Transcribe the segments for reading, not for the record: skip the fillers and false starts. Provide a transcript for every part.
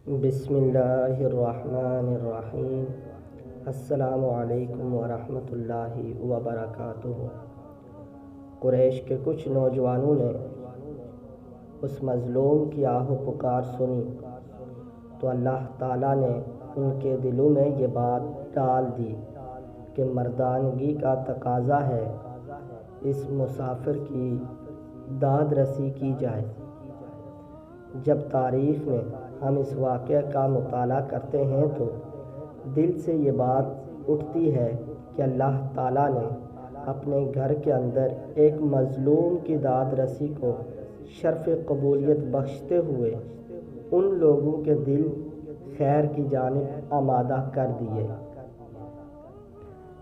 بسم اللہ الرحمن الرحیم۔ السلام علیکم ورحمۃ اللہ وبرکاتہ۔ قریش کے کچھ نوجوانوں نے اس مظلوم کی آہ و پکار سنی تو اللہ تعالیٰ نے ان کے دلوں میں یہ بات ڈال دی کہ مردانگی کا تقاضا ہے اس مسافر کی داد رسی کی جائے۔ جب تاریخ میں ہم اس واقعہ کا مطالعہ کرتے ہیں تو دل سے یہ بات اٹھتی ہے کہ اللہ تعالیٰ نے اپنے گھر کے اندر ایک مظلوم کی داد رسی کو شرف قبولیت بخشتے ہوئے ان لوگوں کے دل خیر کی جانب آمادہ کر دیے۔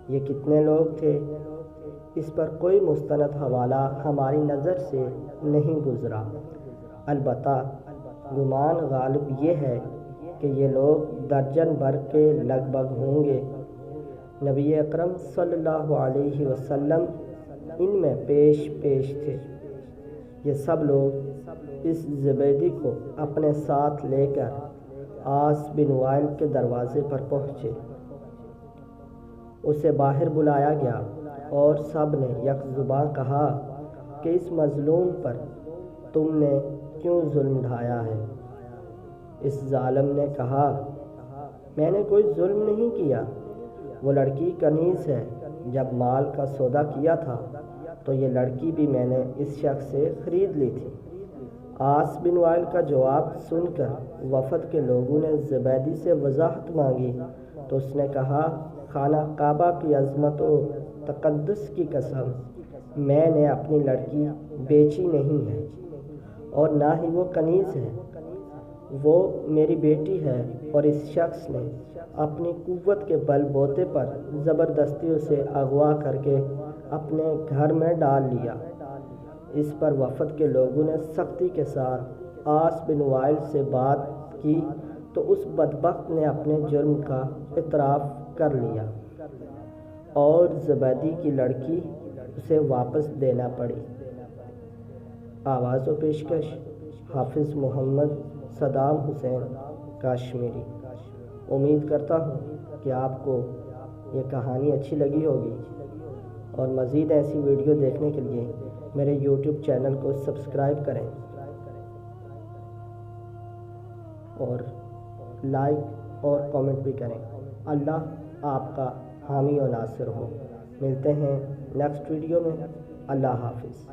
یہ کتنے لوگ تھے؟ اس پر کوئی مستند حوالہ ہماری نظر سے نہیں گزرا، البتہ گمان غالب یہ ہے کہ یہ لوگ درجن بھر کے لگ بھگ ہوں گے۔ نبی اکرم صلی اللہ علیہ وسلم ان میں پیش تھے۔ یہ سب لوگ اس زبیدی کو اپنے ساتھ لے کر عاص بن وائل کے دروازے پر پہنچے۔ اسے باہر بلایا گیا اور سب نے یک زباں کہا کہ اس مظلوم پر تم نے کیوں ظلم ڈھایا ہے؟ اس ظالم نے کہا، میں نے کوئی ظلم نہیں کیا، وہ لڑکی کنیز ہے۔ جب مال کا سودا کیا تھا تو یہ لڑکی بھی میں نے اس شخص سے خرید لی تھی۔ عاص بن وائل کا جواب سن کر وفد کے لوگوں نے زبیدی سے وضاحت مانگی تو اس نے کہا، خانہ کعبہ کی عظمت و تقدس کی قسم، میں نے اپنی لڑکی بیچی نہیں ہے اور نہ ہی وہ کنیز ہے، وہ میری بیٹی ہے اور اس شخص نے اپنی قوت کے بل بوتے پر زبردستی اسے اغوا کر کے اپنے گھر میں ڈال لیا۔ اس پر وفد کے لوگوں نے سختی کے ساتھ عاص بن وائل سے بات کی تو اس بدبخت نے اپنے جرم کا اعتراف کر لیا اور زبیدی کی لڑکی اسے واپس دینا پڑی۔ آواز و پیشکش حافظ محمد صدام حسین کاشمیری۔ امید کرتا ہوں کہ آپ کو یہ کہانی اچھی لگی ہوگی اور مزید ایسی ویڈیو دیکھنے کے لیے میرے یوٹیوب چینل کو سبسکرائب کریں اور لائک اور کامنٹ بھی کریں۔ اللہ آپ کا حامی و ناصر ہو۔ ملتے ہیں نیکسٹ ویڈیو میں۔ اللہ حافظ۔